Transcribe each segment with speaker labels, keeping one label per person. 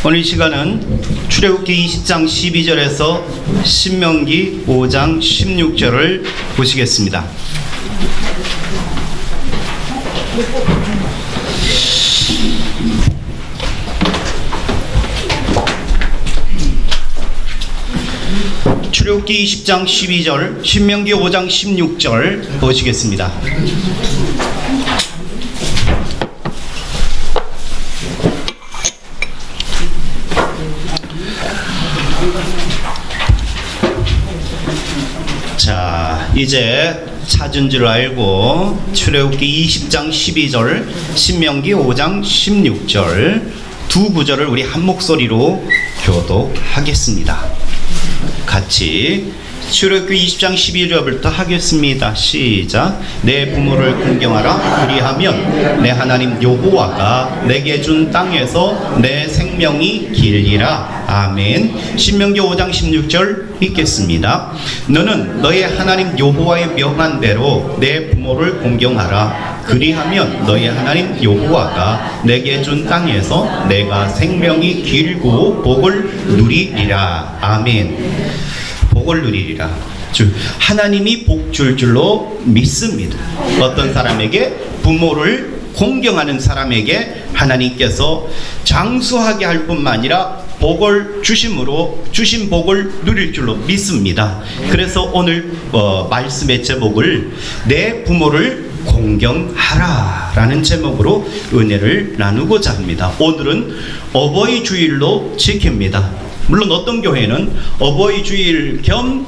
Speaker 1: 오늘 이 시간은 출애굽기 20장 12절에서 신명기 5장 16절을 보시겠습니다. 출애굽기 20장 12절, 신명기 5장 16절 보시겠습니다. 자, 이제 찾은 줄 알고 출애굽기 20장 12절, 신명기 5장 16절 두 구절을 우리 한 목소리로 교독하겠습니다. 같이 출애굽기 20장 12절부터 하겠습니다. 시작. 내 부모를 공경하라. 그리하면 내 하나님 여호와가 내게 준 땅에서 내 생명이 길리라. 아멘. 신명기 5장 16절 읽겠습니다. 너는 너의 하나님 여호와의 명한 대로 내 부모를 공경하라. 그리하면 너의 하나님 여호와가 내게 준 땅에서 내가 생명이 길고 복을 누리리라. 아멘. 복을 누리리라. 즉 하나님이 복 줄 줄로 믿습니다. 어떤 사람에게, 부모를 공경하는 사람에게 하나님께서 장수하게 할 뿐만 아니라 복을 주심으로 주신 복을 누릴 줄로 믿습니다. 그래서 오늘 말씀의 제목을 내 부모를 공경하라 라는 제목으로 은혜를 나누고자 합니다. 오늘은 어버이 주일로 지킵니다. 물론 어떤 교회는 어버이 주일 겸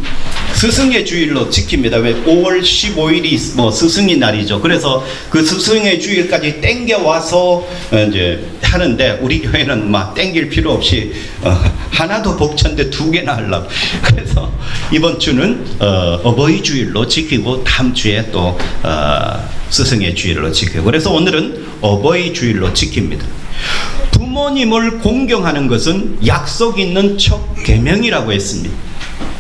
Speaker 1: 스승의 주일로 지킵니다. 왜? 5월 15일이 스승의 날이죠. 그래서 그 스승의 주일까지 땡겨와서 이제 하는데, 우리 교회는 막 땡길 필요 없이 하나도 복천데 두 개나 하려고. 그래서 이번 주는 어버이 주일로 지키고 다음 주에 또 스승의 주일로 지키고, 그래서 오늘은 어버이 주일로 지킵니다. 부모님을 공경하는 것은 약속 있는 첫 계명이라고 했습니다.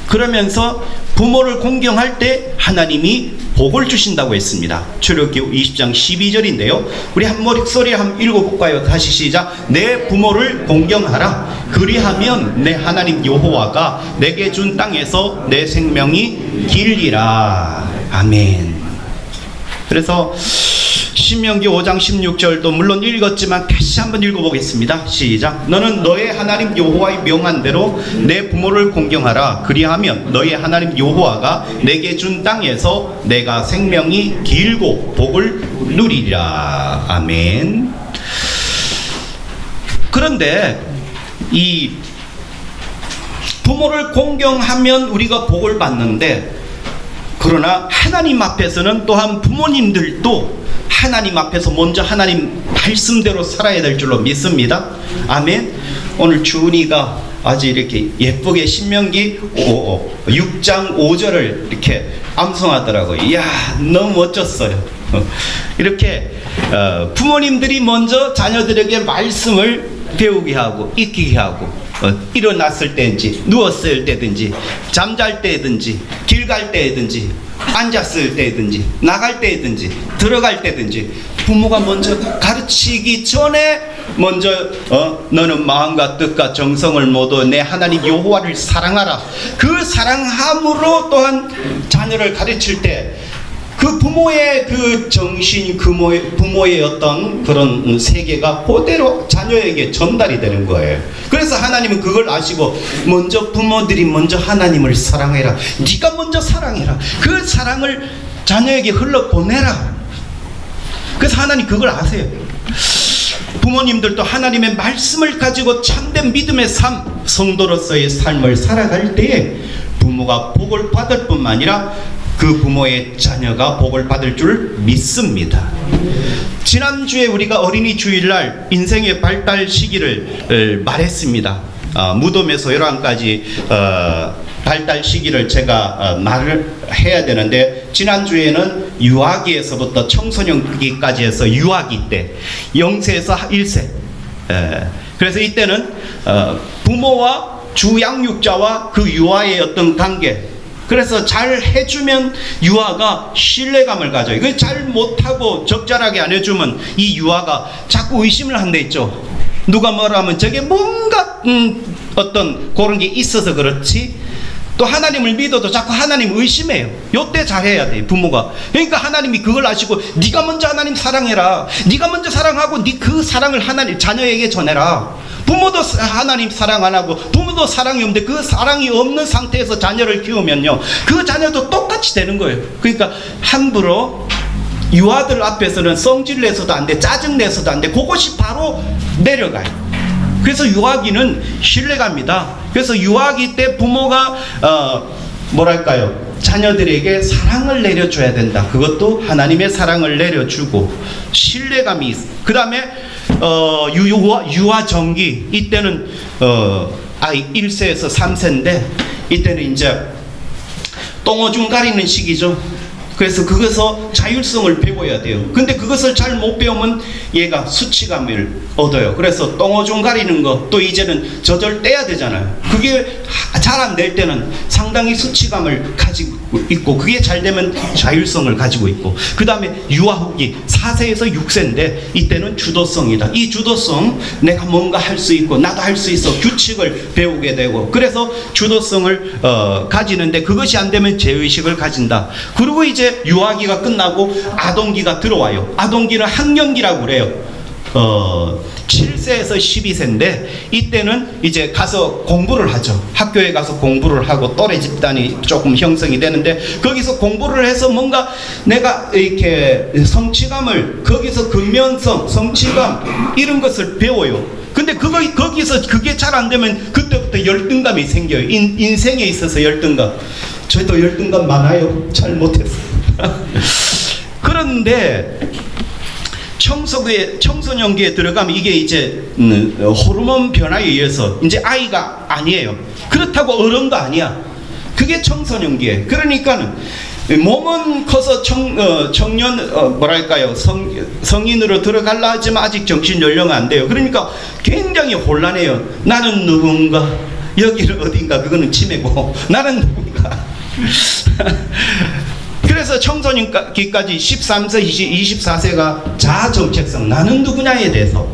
Speaker 1: 그러면서 부모를 공경할 때 하나님이 복을 주신다고 했습니다. 출애굽기 20장 12절인데요. 우리 한 목소리 한번 읽어볼까요? 다시 시작. 내 부모를 공경하라. 그리하면 내 하나님 여호와가 내게 준 땅에서 내 생명이 길리라. 아멘. 그래서 신명기 5장 16절도 물론 읽었지만 다시 한번 읽어보겠습니다. 시작. 너는 너의 하나님 여호와의 명한 대로 내 부모를 공경하라. 그리하면 너의 하나님 여호와가 내게 준 땅에서 내가 생명이 길고 복을 누리리라. 아멘. 그런데 이 부모를 공경하면 우리가 복을 받는데, 그러나 하나님 앞에서는 또한 부모님들도 하나님 앞에서 먼저 하나님 말씀대로 살아야 될 줄로 믿습니다. 아멘. 오늘 주은이가 아주 이렇게 예쁘게 신명기 6장 5절을 이렇게 암송하더라고요. 이야, 너무 멋졌어요. 이렇게 부모님들이 먼저 자녀들에게 말씀을 배우게 하고 익히게 하고, 일어났을 때든지 누웠을 때든지 잠잘 때든지 길 갈 때든지 앉았을 때든지 나갈 때든지 들어갈 때든지 부모가 먼저 가르치기 전에 먼저 너는 마음과 뜻과 정성을 모두 내 하나님 여호와를 사랑하라. 그 사랑함으로 또한 자녀를 가르칠 때 그 부모의 그 정신, 부모의 어떤 그런 세계가 그대로 자녀에게 전달이 되는 거예요. 그래서 하나님은 그걸 아시고 먼저 부모들이 먼저 하나님을 사랑해라. 네가 먼저 사랑해라. 그 사랑을 자녀에게 흘러보내라. 그래서 하나님 그걸 아세요. 부모님들도 하나님의 말씀을 가지고 참된 믿음의 삶, 성도로서의 삶을 살아갈 때에 부모가 복을 받을 뿐만 아니라 그 부모의 자녀가 복을 받을 줄 믿습니다. 지난주에 우리가 어린이 주일날 인생의 발달 시기를 말했습니다. 무덤에서 11가지 발달 시기를 제가 말을 해야 되는데, 지난주에는 유아기에서부터 청소년기까지 해서 유아기 때 0세에서 1세, 그래서 이때는 부모와 주양육자와 그 유아의 어떤 관계, 그래서 잘 해주면 유아가 신뢰감을 가져요. 그 잘 못하고 적절하게 안 해주면 이 유아가 자꾸 의심을 한대 있죠. 누가 뭐라 하면 저게 뭔가 어떤 그런 게 있어서 그렇지, 또 하나님을 믿어도 자꾸 하나님 의심해요. 요때 잘해야 돼 부모가. 그러니까 하나님이 그걸 아시고 네가 먼저 하나님 사랑해라. 네가 먼저 사랑하고 네 그 사랑을 하나님 자녀에게 전해라. 부모도 하나님 사랑 안 하고 부모도 사랑이 없는데 그 사랑이 없는 상태에서 자녀를 키우면요, 그 자녀도 똑같이 되는 거예요. 그러니까 함부로 유아들 앞에서는 성질내서도 안 돼, 짜증내서도 안 돼. 그것이 바로 내려가요. 그래서 유아기는 신뢰갑니다. 그래서 유아기 때 부모가 뭐랄까요, 자녀들에게 사랑을 내려줘야 된다. 그것도 하나님의 사랑을 내려주고 신뢰감이 있어. 그 다음에 유아 정기, 이때는 아이 1세에서 3세인데 이때는 이제 똥오줌 가리는 시기죠. 그래서 그것서 자율성을 배워야 돼요. 근데 그것을 잘 못 배우면 얘가 수치감을 얻어요. 그래서 똥오줌 가리는 거, 또 이제는 젖을 떼야 되잖아요. 그게 잘 안 될 때는 상당히 수치감을 가지고 있고, 그게 잘 되면 자율성을 가지고 있고, 그 다음에 유아 후기 4세에서 6세인데 이때는 주도성이다. 이 주도성, 내가 뭔가 할 수 있고 나도 할 수 있어, 규칙을 배우게 되고, 그래서 주도성을 가지는데 그것이 안 되면 죄의식을 가진다. 그리고 이제 유아기가 끝나고 아동기가 들어와요. 아동기는 학년기라고 그래요. 7세에서 12세인데 이때는 이제 가서 공부를 하죠. 학교에 가서 공부를 하고 또래 집단이 조금 형성이 되는데, 거기서 공부를 해서 뭔가 내가 이렇게 성취감을, 거기서 근면성, 성취감 이런 것을 배워요. 근데 거기서 그게 잘 안 되면 그때부터 열등감이 생겨요. 인생에 있어서 열등감. 저희도 열등감 많아요. 잘 못해서. 그런데 청소년기에 들어가면 이게 이제 호르몬 변화에 의해서 이제 아이가 아니에요. 그렇다고 어른도 아니야. 그게 청소년기에. 그러니까는 몸은 커서 청년 뭐랄까요, 성인으로 들어갈라 하지만 아직 정신 연령은 안 돼요. 그러니까 굉장히 혼란해요. 나는 누군가, 여기는 어딘가, 그거는 치매고 나는 누군가. 그래서 청소년기까지 13세, 24세가 자아 정체성, 나는 누구냐에 대해서.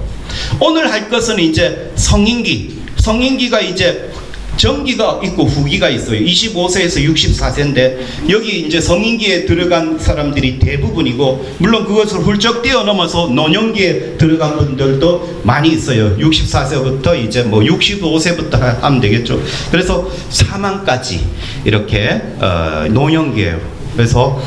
Speaker 1: 오늘 할 것은 이제 성인기가 이제 전기가 있고 후기가 있어요. 25세에서 64세인데 여기 이제 성인기에 들어간 사람들이 대부분이고, 물론 그것을 훌쩍 뛰어넘어서 노년기에 들어간 분들도 많이 있어요. 64세부터 이제 뭐 65세부터 하면 되겠죠. 그래서 사망까지 이렇게 노년기예요. 그래서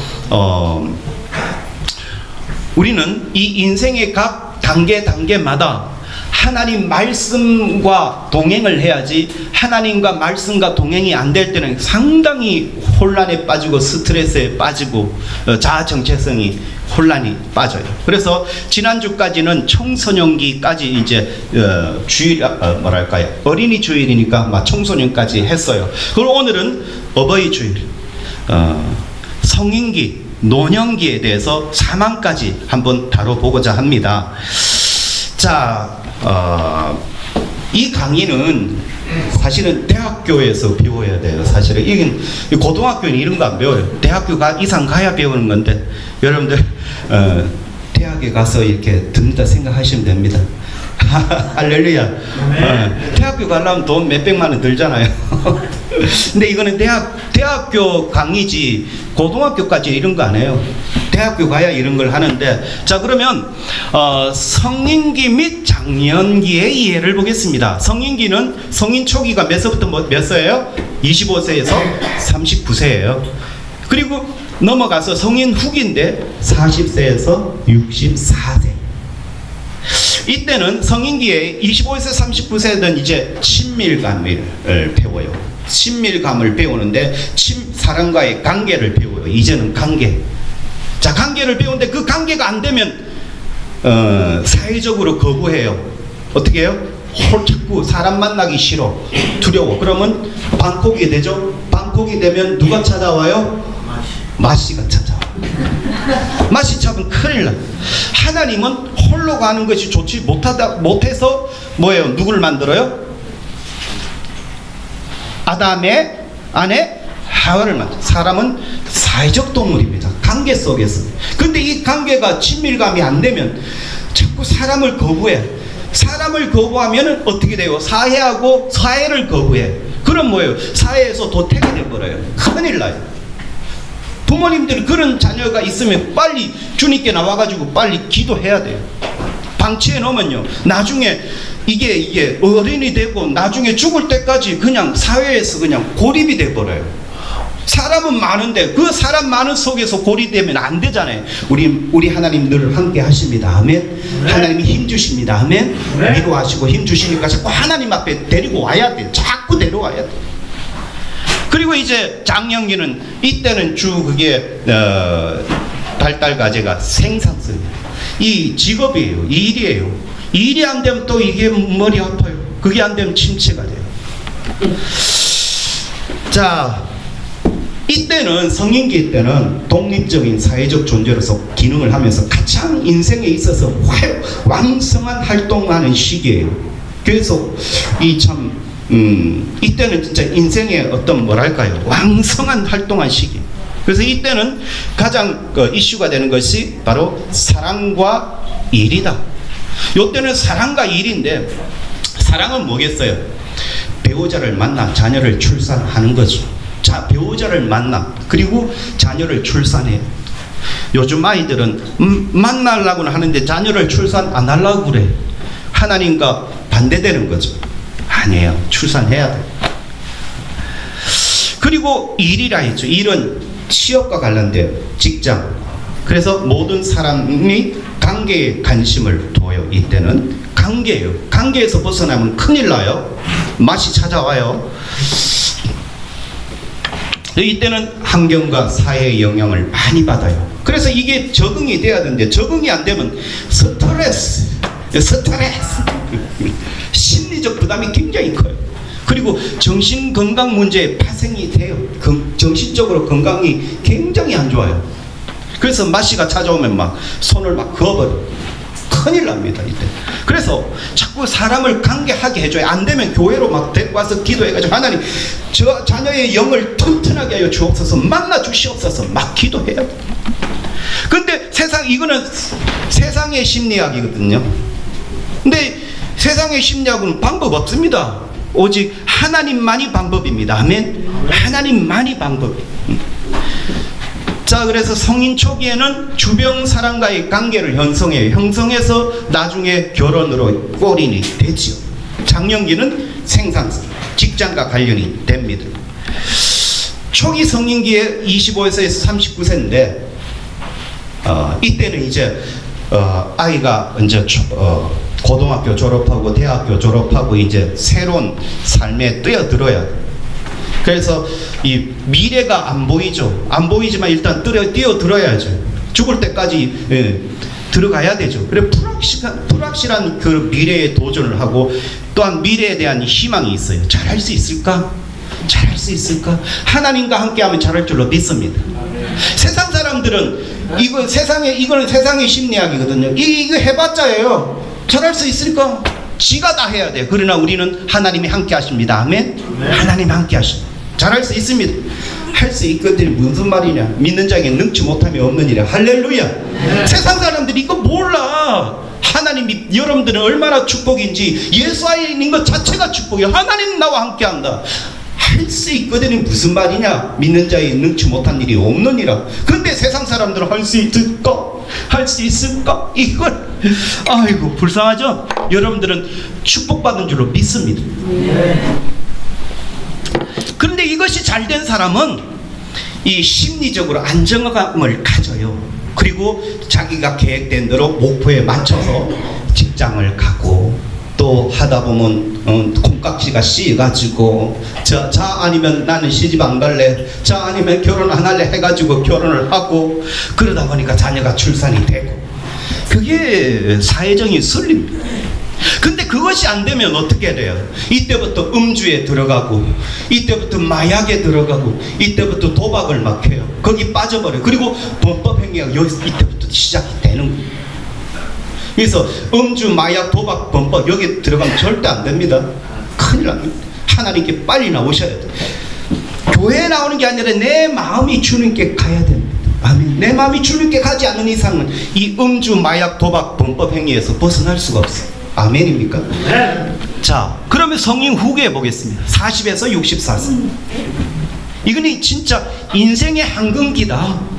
Speaker 1: 우리는 이 인생의 각 단계마다 하나님 말씀과 동행을 해야지, 하나님과 말씀과 동행이 안 될 때는 상당히 혼란에 빠지고 스트레스에 빠지고 자아 정체성이 혼란이 빠져요. 그래서 지난주까지는 청소년기까지 이제 주일 어린이 주일이니까 청소년까지 했어요. 그리고 오늘은 어버이 주일, 성인기, 노년기에 대해서 사망까지 한번 다뤄보고자 합니다. 자, 이 강의는 사실은 대학교에서 배워야 돼요. 사실은 이건 고등학교는 이런 거 안 배워요. 대학교 이상 가야 배우는 건데, 여러분들 대학에 가서 이렇게 든다 생각하시면 됩니다. 할렐루야. 대학교 가려면 돈 몇백만 원 들잖아요. 근데 이거는 대학교 강의지 고등학교까지 이런 거 안 해요. 대학교 가야 이런 걸 하는데, 자, 그러면 성인기 및 장년기의 이해를 보겠습니다. 성인기는 성인 초기가 몇 세부터 몇 세예요? 25세에서 39세예요. 그리고 넘어가서 성인 후기인데 40세에서 64세. 이때는 성인기에 25에서 39세는 이제 친밀감을 배워요. 친밀감을 배우는데 사람과의 관계를 배워요. 이제는 관계. 자, 관계를 배우는데 그 관계가 안 되면 사회적으로 거부해요. 어떻게 해요? 자꾸 사람 만나기 싫어, 두려워. 그러면 방콕이 되죠. 방콕이 되면 누가 찾아와요? 마씨가 찾아와. 마씨 잡으면 큰일 나. 하나님은 홀로 가는 것이 좋지 못해서 뭐예요? 누구를 만들어요? 아담의 아내 하와를 만들어요. 사람은 사회적 동물입니다. 관계 속에서. 근데 이 관계가 친밀감이 안 되면 자꾸 사람을 거부해. 사람을 거부하면 어떻게 돼요? 사회를 거부해. 그럼 뭐예요? 사회에서 도태가 돼버려요. 큰일 나요. 부모님들은 그런 자녀가 있으면 빨리 주님께 나와가지고 빨리 기도해야 돼요. 방치해 놓으면요, 나중에 이게 어른이 되고 나중에 죽을 때까지 그냥 사회에서 그냥 고립이 돼버려요. 사람은 많은데 그 사람 많은 속에서 고립되면 안 되잖아요. 우리 하나님 늘 함께 하십니다. 아멘. 네. 하나님이 힘 주십니다. 아멘. 네. 위로하시고 힘 주시니까 자꾸 하나님 앞에 데리고 와야 돼. 자꾸 데려와야 돼. 그리고 이제 장년기는 이때는 그게 발달 과제가 생산성이에요. 이 직업이에요. 일이에요. 일이 안 되면 또 이게 머리 아파요. 그게 안 되면 침체가 돼요. 자, 이때는 성인기 때는 독립적인 사회적 존재로서 기능을 하면서 가장 인생에 있어서 왕성한 활동하는 시기예요. 그래서 이때는 진짜 인생의 어떤 왕성한 활동한 시기. 그래서 이때는 가장 이슈가 되는 것이 바로 사랑과 일이다. 이때는 사랑과 일인데, 사랑은 뭐겠어요? 배우자를 만나 자녀를 출산하는 거죠. 자, 배우자를 만나 그리고 자녀를 출산해. 요즘 아이들은 만나려고는 하는데 자녀를 출산 안 하려고 그래. 하나님과 반대되는 거죠. 아니에요. 출산해야 돼. 그리고 일이라 했죠. 일은 취업과 관련된 직장. 그래서 모든 사람이 관계에 관심을 둬요. 이때는 관계예요. 관계에서 벗어나면 큰일 나요. 맛이 찾아와요. 이때는 환경과 사회의 영향을 많이 받아요. 그래서 이게 적응이 돼야 되는데 적응이 안 되면 스트레스 심리적 부담이 굉장히 커요. 그리고 정신건강 문제에 파생이 돼요. 정신적으로 건강이 굉장히 안 좋아요. 그래서 마씨가 찾아오면 막 손을 막 그어버려. 큰일 납니다 이때. 그래서 자꾸 사람을 관계하게 해줘요. 안 되면 교회로 막 데리고 와서 기도해가지고 하나님 저 자녀의 영을 튼튼하게 하여 주옵소서, 만나 주시옵소서 막 기도해야 돼요. 근데 이거는 세상의 심리학이거든요. 근데 세상의 심리학은 방법 없습니다. 오직 하나님만이 방법입니다. 아멘. 하나님만이 방법. 자, 그래서 성인 초기에는 주변 사람과의 관계를 형성해요. 형성해서 나중에 결혼으로 꼬린이 되지요. 장년기는 생산, 직장과 관련이 됩니다. 초기 성인기에 25에서 39세인데 이때는 이제 아이가 이제 고등학교 졸업하고 대학교 졸업하고 이제 새로운 삶에 뛰어들어야 돼요. 그래서 이 미래가 안 보이죠. 안 보이지만 일단 뛰어들어야죠. 죽을 때까지 들어가야 되죠. 그래 불확실한 그 미래에 도전을 하고 또한 미래에 대한 희망이 있어요. 잘할 수 있을까? 잘할 수 있을까? 하나님과 함께하면 잘할 줄로 믿습니다. 세상 사람들은 이거는 세상의 심리학이거든요. 이거 해봤자예요. 잘할 수 있을까? 지가 다 해야 돼. 그러나 우리는 하나님이 함께 하십니다. 아멘. 하나님 함께 하십니다. 잘할 수 있습니다. 할 수 있거든. 무슨 말이냐? 믿는 자에게 능치 못함이 없느니라. 할렐루야. 세상 사람들이 이거 몰라. 하나님이 여러분들은 얼마나 축복인지, 예수 안에 있는 것 자체가 축복이야. 하나님 나와 함께한다. 할 수 있거든. 무슨 말이냐? 믿는 자에게 능치 못한 일이 없느니라. 근데 세상 사람들은 할 수 있을까? 할 수 있을까? 이걸 아이고 불쌍하죠? 여러분들은 축복받은 줄로 믿습니다. 그런데 이것이 잘된 사람은 이 심리적으로 안정감을 가져요. 그리고 자기가 계획된 대로 목표에 맞춰서 직장을 가고 또 하다 보면 콩깍지가 씌어가지고 자 아니면 나는 시집 안 갈래, 자 아니면 결혼 안 할래 해가지고 결혼을 하고 그러다 보니까 자녀가 출산이 되고 그게 사회적인 순리입니다. 근데 그것이 안 되면 어떻게 돼요? 이때부터 음주에 들어가고 이때부터 마약에 들어가고 이때부터 도박을 막 해요. 거기 빠져버려요. 그리고 범법행위가 이때부터 시작이 되는 거예요. 그래서 음주, 마약, 도박, 범법 여기 들어가면 절대 안 됩니다. 큰일 납니다. 하나님께 빨리 나오셔야 돼요. 교회에 나오는 게 아니라 내 마음이 주님께 가야 됩니다. 아멘. 내 마음이 주님께 가지 않는 이상은 이 음주, 마약, 도박, 범법 행위에서 벗어날 수가 없어요. 아멘입니까? 네. 자, 그러면 성인 후기에 보겠습니다. 40에서 64세. 이거는 진짜 인생의 한근기다.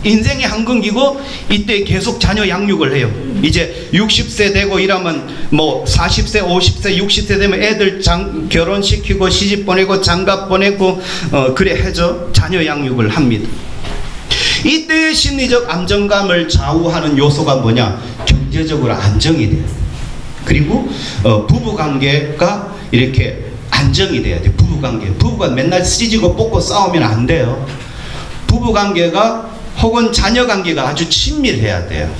Speaker 1: 인생의 한근기고 이때 계속 자녀 양육을 해요. 이제 60세 되고 이러면 뭐 40세, 50세, 60세 되면 애들 결혼시키고 시집 보내고 장가 보내고 그래 해죠. 자녀 양육을 합니다. 이때의 심리적 안정감을 좌우하는 요소가 뭐냐? 경제적으로 안정이 돼요. 그리고 부부관계가 이렇게 안정이 돼야 돼요. 부부가 맨날 찢고 뽑고 싸우면 안 돼요. 부부관계가 혹은 자녀관계가 아주 친밀해야 돼요.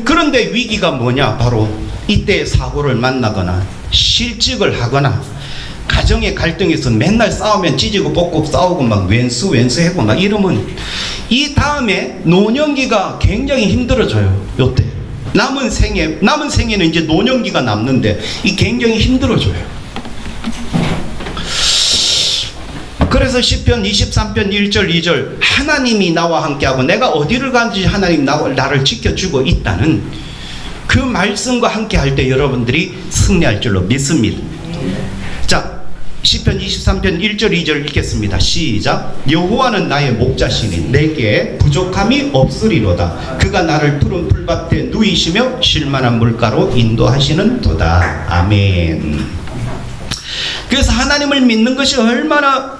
Speaker 1: 그런데 위기가 뭐냐? 바로 이때 사고를 만나거나 실직을 하거나 가정의 갈등에서 맨날 싸우면 찢고 뽑고 싸우고 막 왼수하고 막 이러면 이 다음에 노년기가 굉장히 힘들어져요. 요때 남은 생에는 이제 노년기가 남는데 이 굉장히 힘들어져요. 그래서 시편 23편 1절 2절 하나님이 나와 함께하고 내가 어디를 가든지 하나님 나를 지켜주고 있다는 그 말씀과 함께할 때 여러분들이 승리할 줄로 믿습니다. 자, 시편 23편 1절 2절 읽겠습니다. 시작. 여호와는 나의 목자시니 내게 부족함이 없으리로다. 그가 나를 푸른 풀밭에 누이시며 쉴만한 물가로 인도하시는 도다. 아멘. 그래서 하나님을 믿는 것이 얼마나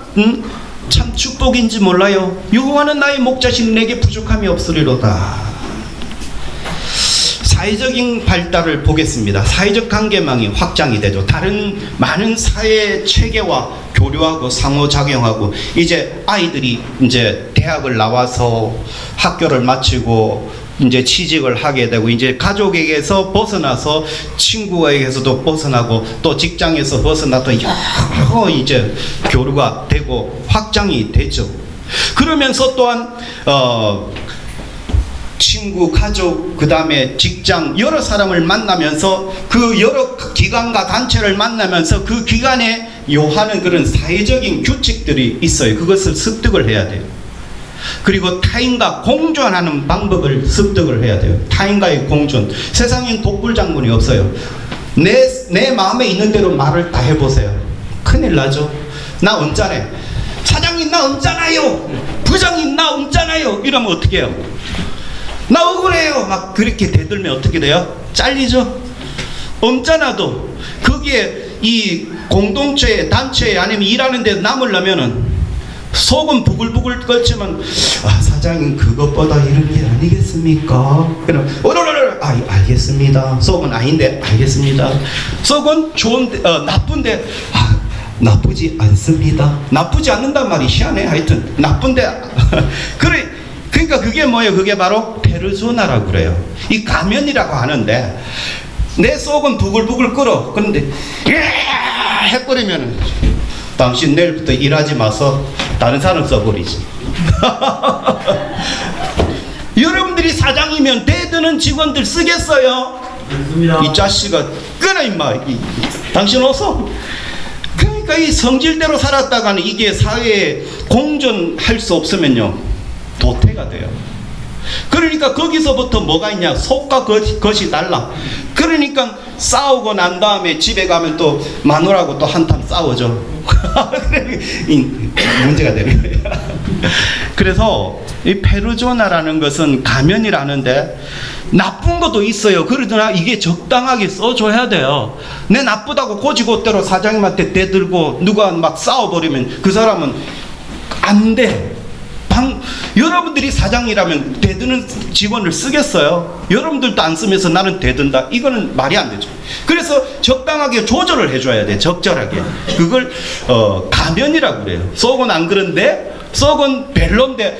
Speaker 1: 참 축복인지 몰라요. 여호와는 나의 목자시니 내게 부족함이 없으리로다. 사회적인 발달을 보겠습니다. 사회적 관계망이 확장이 되죠. 다른 많은 사회 체계와 교류하고 상호작용하고 이제 아이들이 이제 대학을 나와서 학교를 마치고 이제 취직을 하게 되고 이제 가족에게서 벗어나서 친구에게서도 벗어나고 또 직장에서 벗어나서 여러 이제 교류가 되고 확장이 되죠. 그러면서 또한 친구, 가족, 그 다음에 직장 여러 사람을 만나면서 그 여러 기관과 단체를 만나면서 그 기관에 요하는 그런 사회적인 규칙들이 있어요. 그것을 습득을 해야 돼요. 그리고 타인과 공존하는 방법을 습득을 해야 돼요. 타인과의 공존. 세상엔 독불장군이 없어요. 내 마음에 있는 대로 말을 다 해보세요. 큰일 나죠. 나 언짢아요. 사장님 나 언짢아요. 부장님 나 언짢아요. 이러면 어떻게 해요? 나 억울해요. 막 그렇게 대들면 어떻게 돼요? 잘리죠. 언짢아도 거기에 이 공동체에 단체에 아니면 일하는 데 남으려면은 속은 부글부글 끓지만 사장님 그것보다 이런 게 아니겠습니까? 그럼 알겠습니다. 속은 아닌데 알겠습니다. 속은 좋은데 나쁜데 나쁘지 않습니다. 나쁘지 않는단 말이 희한해. 하여튼 나쁜데 그러니까 그게 뭐예요? 그게 바로 페르소나라고 그래요. 이 가면이라고 하는데 내 속은 부글부글 끓어. 그런데 해버리면 당신 내일부터 일하지 마서 다른 사람 써버리지. 여러분들이 사장이면 대드는 직원들 쓰겠어요? 이 자식아 끊어 임마. 당신 어서. 그러니까 이 성질대로 살았다가는 이게 사회에 공존할 수 없으면요 도태가 돼요. 그러니까 거기서부터 뭐가 있냐? 속과 겉이 달라. 그러니까 싸우고 난 다음에 집에 가면 또 마누라하고 또 한참 싸우죠. 문제가 되는 거예요. 그래서 이 페르소나라는 것은 가면이라는데 나쁜 것도 있어요. 그러나 이게 적당하게 써줘야 돼요. 내 나쁘다고 고지고대로 사장님한테 대들고 누가 막 싸워버리면 그 사람은 안 돼. 여러분들이 사장이라면 대드는 직원을 쓰겠어요? 여러분들도 안 쓰면서 나는 대든다? 이거는 말이 안 되죠. 그래서 적당하게 조절을 해줘야 돼. 적절하게. 그걸 가면이라고 그래요. 속은 안 그런데 속은 별론데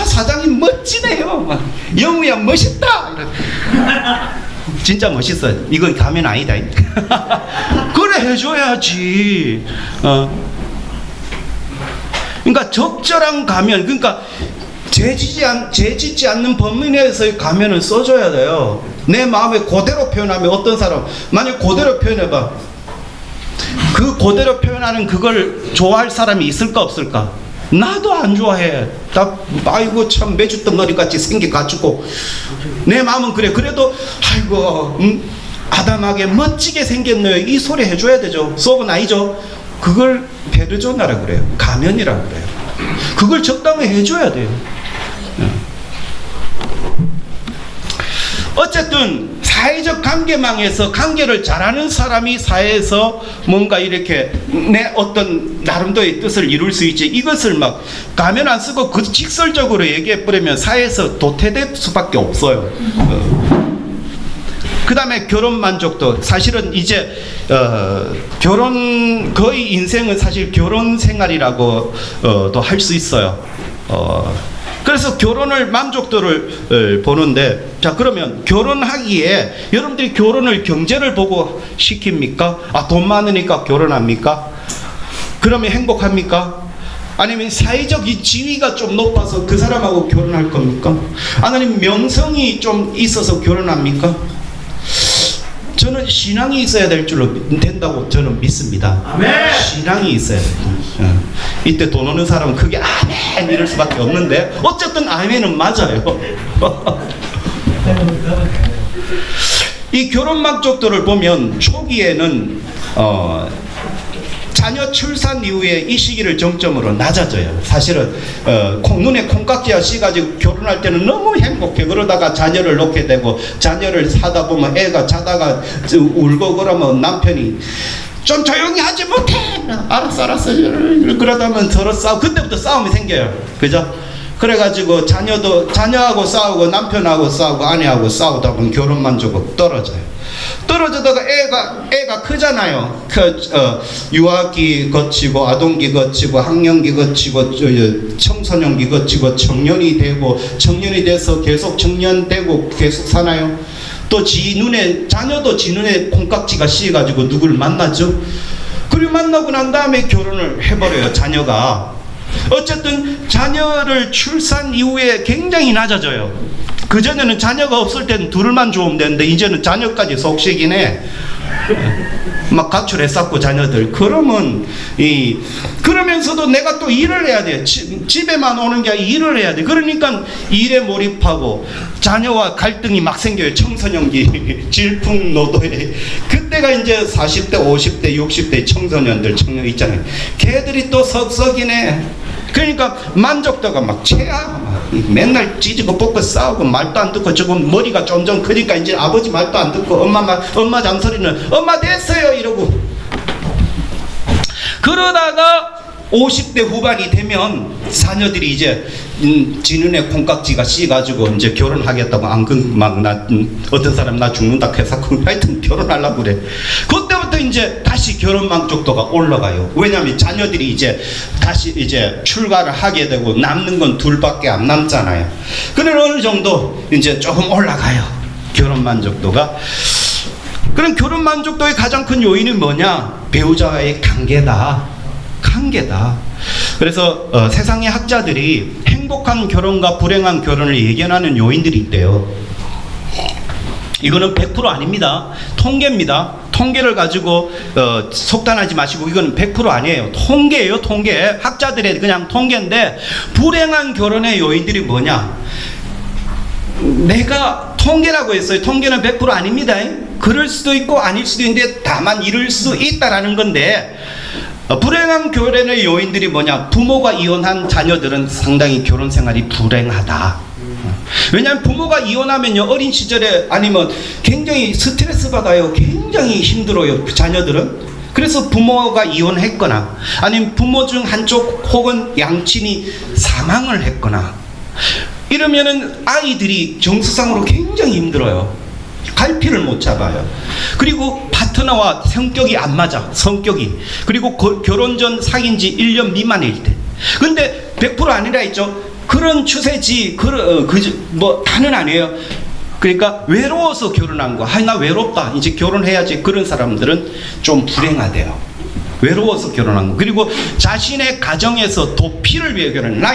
Speaker 1: 사장님 멋지네요. 영우야 멋있다. 진짜 멋있어요. 이건 가면 아니다. 그래 해줘야지. 그러니까 적절한 가면, 그러니까 죄짓지 않는 범위 내에서의 가면을 써줘야 돼요. 내 마음에 그대로 표현하면 어떤 사람, 만약 그대로 표현해봐. 그 그대로 표현하는 그걸 좋아할 사람이 있을까 없을까? 나도 안 좋아해. 아이고 참 메주덩어리같이 생겨가지고 내 마음은 그래. 그래도 아이고 아담하게 멋지게 생겼네요. 이 소리 해줘야 되죠. 속은 아니죠. 그걸 페르소나라고 그래요. 가면이라고 그래요. 그걸 적당히 해줘야 돼요. 어쨌든 사회적 관계망에서 관계를 잘하는 사람이 사회에서 뭔가 이렇게 내 어떤 나름대로의 뜻을 이룰 수 있지. 이것을 막 가면 안 쓰고 그 직설적으로 얘기해버리면 사회에서 도태될 수밖에 없어요. 그 다음에 결혼 만족도. 사실은 이제 결혼 거의 인생은 사실 결혼 생활이라고 또 할 수 있어요. 그래서 결혼을 만족도를 보는데, 자 그러면 결혼하기에 여러분들이 결혼을 경제를 보고 시킵니까? 돈 많으니까 결혼합니까? 그러면 행복합니까? 아니면 사회적 이 지위가 좀 높아서 그 사람하고 결혼할 겁니까? 아니면 명성이 좀 있어서 결혼합니까? 저는 신앙이 있어야 될 줄로 된다고 저는 믿습니다. 아멘. 신앙이 있어야 돼요. 이때 돈 오는 사람은 크게 아멘 이럴 수밖에 없는데 어쨌든 아멘은 맞아요. 이 결혼 만족도를 보면 초기에는 자녀 출산 이후에 이 시기를 정점으로 낮아져요. 사실은 눈에 콩깍지가 씌가지고 결혼할 때는 너무 행복해. 그러다가 자녀를 놓게 되고 자녀를 사다 보면 애가 자다가 울고 그러면 남편이 좀 조용히 하지 못해. 알았어. 그러다 보면 서로 싸우고 그때부터 싸움이 생겨요. 그죠? 그래가지고 자녀하고 싸우고 남편하고 싸우고 아내하고 싸우다 보면 결혼 만족은 떨어져요. 떨어지다가 애가 크잖아요. 유아기 거치고 아동기 거치고 학령기 거치고 청소년기 거치고 청년이 되고 청년이 돼서 계속 청년 되고 계속 사나요? 또 자녀도 지 눈에 콩깍지가 씌어가지고 누굴 만나죠? 그리고 만나고 난 다음에 결혼을 해버려요. 자녀가 어쨌든 자녀를 출산 이후에 굉장히 낮아져요. 그전에는 자녀가 없을 때는 둘만 좋으면 되는데 이제는 자녀까지 속식이네. 막 가출했었고 자녀들. 그러면 그러면서도 내가 또 일을 해야 돼. 집에만 오는 게 아니라 일을 해야 돼. 그러니까 일에 몰입하고 자녀와 갈등이 막 생겨요. 청소년기 질풍노도에. 그때가 이제 40대 50대 60대 청소년 있잖아요. 걔들이 또 석석이네. 그러니까 만족도가 막 최악. 맨날 찌지고 뻗고 싸우고 말도 안 듣고, 조금 머리가 점점 크니까 이제 아버지 말도 안 듣고 엄마 잔소리는 엄마 됐어요 이러고. 그러다가 50대 후반이 되면 자녀들이 이제 지눈에 콩깍지가 씌가지고 이제 결혼하겠다고 어떤 사람 나 죽는다 해서 하여튼 결혼하려고 그래. 그때부터 이제 다시 결혼 만족도가 올라가요. 왜냐하면 자녀들이 이제 다시 이제 출가를 하게 되고 남는 건 둘밖에 안 남잖아요. 그런 어느 정도 이제 조금 올라가요. 결혼 만족도가. 그럼 결혼 만족도의 가장 큰 요인은 뭐냐? 배우자와의 관계다. 그래서 세상의 학자들이 행복한 결혼과 불행한 결혼을 예견하는 요인들이 있대요. 이거는 100% 아닙니다. 통계입니다. 통계를 가지고 속단하지 마시고, 이거는 100% 아니에요. 통계예요. 통계. 학자들의 그냥 통계인데, 불행한 결혼의 요인들이 뭐냐? 내가 통계라고 했어요. 통계는 100% 아닙니다. 그럴 수도 있고 아닐 수도 있는데 다만 이럴 수 있다라는 건데, 불행한 결혼의 요인들이 뭐냐? 부모가 이혼한 자녀들은 상당히 결혼 생활이 불행하다. 왜냐하면 부모가 이혼하면요, 어린 시절에 아니면 굉장히 스트레스 받아요. 굉장히 힘들어요, 자녀들은. 그래서 부모가 이혼했거나 아니면 부모 중 한쪽 혹은 양친이 사망을 했거나 이러면은 아이들이 정서상으로 굉장히 힘들어요. 갈피를 못 잡아요. 그리고 파트너와 성격이 안 맞아. 성격이. 그리고 결혼 전 사귄 지 1년 미만일 때. 근데 100% 아니라 했죠. 그런 추세지. 다는 아니에요. 그러니까 외로워서 결혼한 거. 나 외롭다. 이제 결혼해야지. 그런 사람들은 좀 불행하대요. 외로워서 결혼한 거. 그리고 자신의 가정에서 도피를 위해 결혼. 나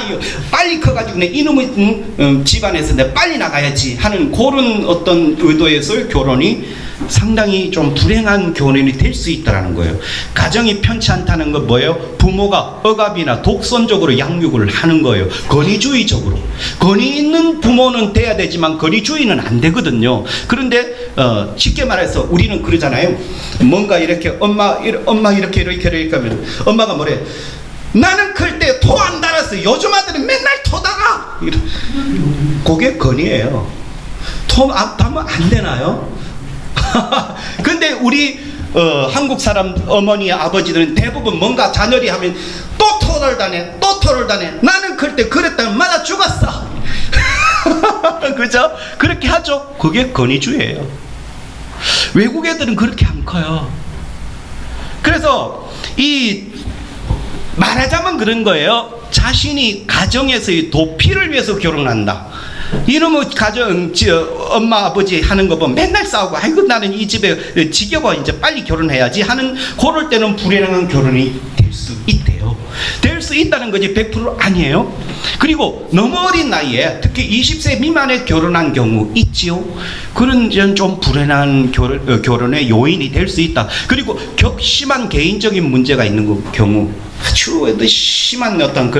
Speaker 1: 빨리 커가지고 내 이놈의 집안에서 내 빨리 나가야지 하는 그런 어떤 의도에서 결혼이 상당히 좀 불행한 결혼이 될 수 있다는 거예요. 가정이 편치 않다는 건 뭐예요? 부모가 억압이나 독선적으로 양육을 하는 거예요. 권위주의적으로. 권위 있는 부모는 돼야 되지만 권위주의는 안 되거든요. 그런데 쉽게 말해서 우리는 그러잖아요. 뭔가 이렇게 엄마 이렇게 하면 엄마가 뭐래? 나는 클 때 토 안 달았어. 요즘 아들은 맨날 토다가. 그게 권위예요. 토 달면 안 되나요? 근데 우리 한국 사람 어머니 아버지들은 대부분 뭔가 자녀리 하면 또 토를 다네, 또 토를 다네. 나는 클 때 그랬다면 맞아 죽었어. 그죠? 그렇게 하죠. 그게 권위주의예요. 외국 애들은 그렇게 안 커요. 그래서 말하자면 그런 거예요. 자신이 가정에서의 도피를 위해서 결혼한다. 이놈의 가정, 엄마 아버지 하는 거 보면 맨날 싸우고, 아이고 나는 이 집에 지겨워 이제 빨리 결혼해야지 하는, 그럴 때는 불행한 결혼이 될 수 있대요. 될 수 있다는 거지 100% 아니에요. 그리고 너무 어린 나이에 특히 20세 미만에 결혼한 경우 있지요. 그런 좀 불행한 결혼의 요인이 될 수 있다. 그리고 격심한 개인적인 문제가 있는 경우, 아주 심한 어떤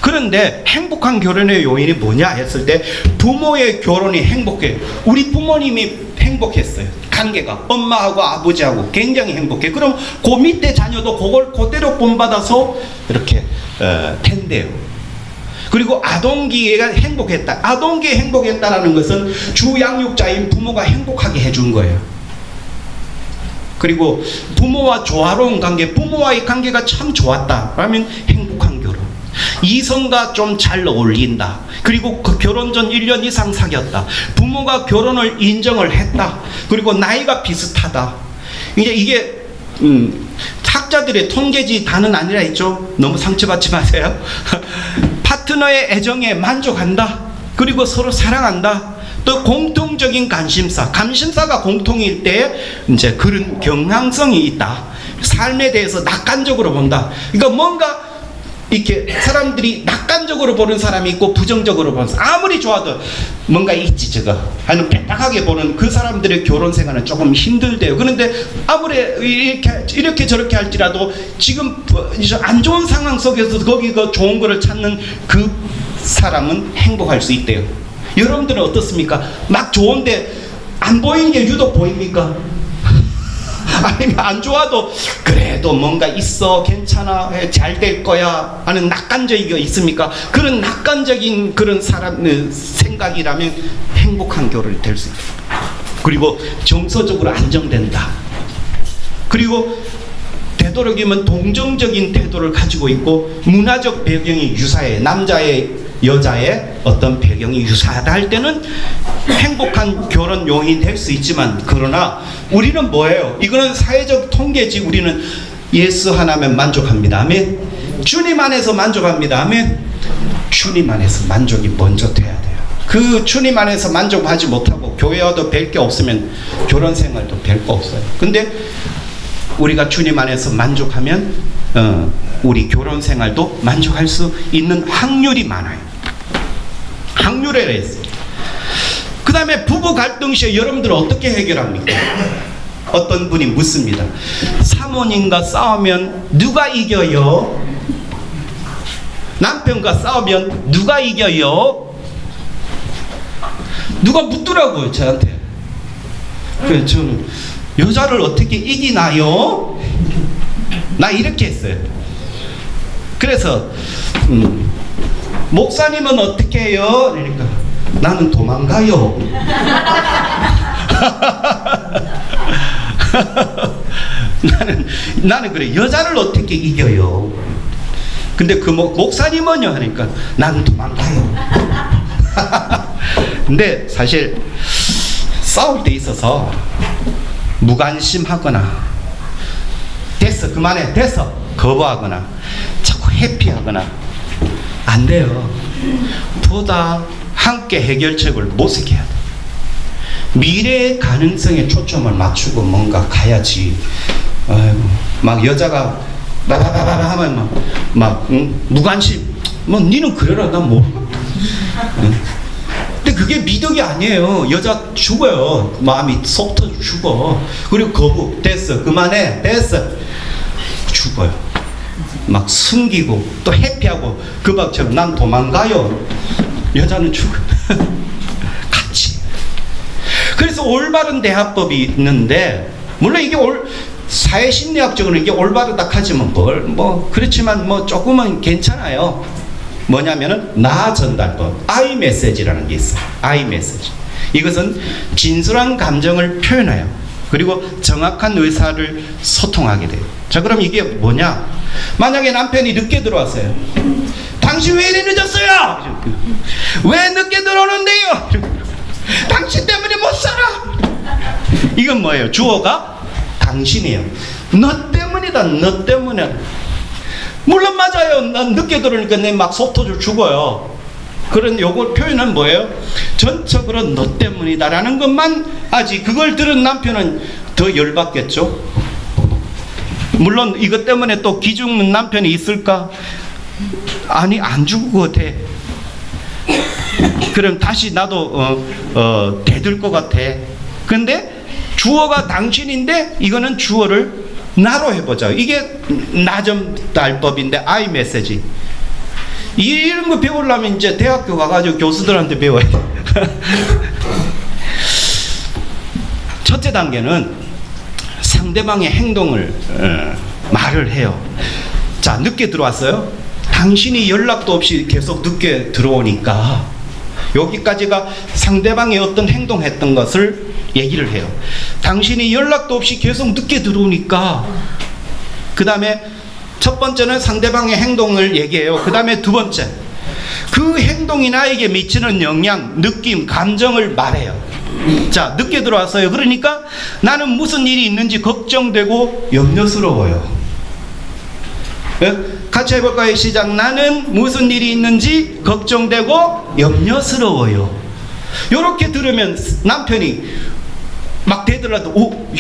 Speaker 1: 그런데 행복한 결혼의 요인이 뭐냐 했을 때, 부모의 결혼이 행복해. 우리 부모님이 행복했어요. 관계가 엄마하고 아버지하고 굉장히 행복해. 그럼 그 밑에 자녀도 그걸 그대로 본받아서 이렇게 된대요. 그리고 아동기가 행복했다. 아동기에 행복했다라는 것은 주양육자인 부모가 행복하게 해준 거예요. 그리고 부모와 조화로운 관계, 부모와의 관계가 참 좋았다 라면 행복한 결혼. 이성과 좀 잘 어울린다. 그리고 그 결혼 전 1년 이상 사귀었다. 부모가 결혼을 인정을 했다. 그리고 나이가 비슷하다. 이제 이게 학자들의 통계지 다는 아니라 했죠. 너무 상처받지 마세요. 파트너의 애정에 만족한다. 그리고 서로 사랑한다. 또 공통적인 감심사가 공통일 때 이제 그런 경향성이 있다. 삶에 대해서 낙관적으로 본다. 그러니까 뭔가 이렇게 사람들이 낙관적으로 보는 사람이 있고 부정적으로 보는 사람, 아무리 좋아도 뭔가 있지 저거 하는 빽빽하게 보는 그 사람들의 결혼 생활은 조금 힘들대요. 그런데 아무리 이렇게 저렇게 할지라도 지금 안 좋은 상황 속에서 거기 그 좋은 거를 찾는 그 사람은 행복할 수 있대요. 여러분들은 어떻습니까? 막 좋은데 안 보이는 게 유독 보입니까? 아니면 안 좋아도 그래도 뭔가 있어, 괜찮아, 잘 될 거야 하는 낙관적인 게 있습니까? 그런 낙관적인 그런 사람의 생각이라면 행복한 결혼이 될 수 있다. 그리고 정서적으로 안정된다. 그리고 되도록이면 동정적인 태도를 가지고 있고 문화적 배경이 유사해. 남자의 여자의 어떤 배경이 유사하다 할 때는 행복한 결혼 요인이 될 수 있지만, 그러나 우리는 뭐예요? 이거는 사회적 통계지. 우리는 예수 하나면 만족합니다. 아멘. 주님 안에서 만족합니다. 아멘. 주님 안에서 만족이 먼저 돼야 돼요. 그 주님 안에서 만족하지 못하고 교회 와도 별 게 없으면 결혼 생활도 별 거 없어요. 근데 우리가 주님 안에서 만족하면 우리 결혼 생활도 만족할 수 있는 확률이 많아요. 확률에 있어요. 그 다음에 부부 갈등 시에 여러분들은 어떻게 해결합니까? 어떤 분이 묻습니다. 사모님과 싸우면 누가 이겨요? 남편과 싸우면 누가 이겨요? 누가 묻더라고요 저한테. 그래서 저는 여자를 어떻게 이기나요? 나 이렇게 했어요. 그래서 목사님은 어떻게 해요? 그러니까 나는 도망가요. 나는 그래. 여자를 어떻게 이겨요? 근데 그 목사님은요? 하니까 나는 도망가요. 근데 사실 싸울 때 있어서 무관심하거나 됐어 그만해 됐어 거부하거나 자꾸 회피하거나 안 돼요. 보다 함께 해결책을 모색해야 돼. 미래의 가능성에 초점을 맞추고 뭔가 가야지. 아이고, 막 여자가 바바바바 하면 막 무관심. 뭐 니는 그래라 난 모르겠다. 근데 그게 미덕이 아니에요. 여자 죽어요. 마음이 속 터져 죽어. 그리고 거부 됐어 그만해 됐어 죽어요. 막 숨기고 또 회피하고 그 박처럼 난 도망가요. 여자는 죽어. 같이. 그래서 올바른 대화법이 있는데, 물론 이게 사회심리학적으로 이게 올바르다 하지만 뭐 그렇지만 뭐 조금은 괜찮아요. 뭐냐면은 나 전달법, I 메시지라는 게 있어요. I 메시지. 이것은 진솔한 감정을 표현해요. 그리고 정확한 의사를 소통하게 돼요. 자, 그럼 이게 뭐냐? 만약에 남편이 늦게 들어왔어요. 당신 왜 이래 늦었어요? 왜 늦게 들어오는데요? 당신 때문에 못 살아. 이건 뭐예요? 주어가 당신이에요. 너 때문이다. 너 때문에. 물론 맞아요. 난 늦게 들어오니까 내 막 속 터져 죽어요. 그런 요걸 표현은 뭐예요? 전적으로 너 때문이다라는 것만 하지. 그걸 들은 남편은 더 열받겠죠. 물론 이것 때문에 또 기죽는 남편이 있을까? 아니, 안 죽을 것 같아. 그럼 다시 나도 대들 것 같아. 근데 주어가 당신인데 이거는 주어를 나로 해보자. 이게 나전달법인데 I 메시지. 이런 거 배우려면 이제 대학교 가가지고 교수들한테 배워야 돼. 첫째 단계는 상대방의 행동을 말을 해요. 자, 늦게 들어왔어요. 당신이 연락도 없이 계속 늦게 들어오니까 여기까지가 상대방이 어떤 행동했던 것을 얘기를 해요. 당신이 연락도 없이 계속 늦게 들어오니까. 그 다음에 첫 번째는 상대방의 행동을 얘기해요. 그 다음에 두 번째, 그 행동이 나에게 미치는 영향, 느낌, 감정을 말해요. 자, 늦게 들어왔어요. 그러니까 나는 무슨 일이 있는지 걱정되고 염려스러워요. 같이 해볼까요? 시작. 나는 무슨 일이 있는지 걱정되고 염려스러워요. 이렇게 들으면 남편이 막 대들어도 오,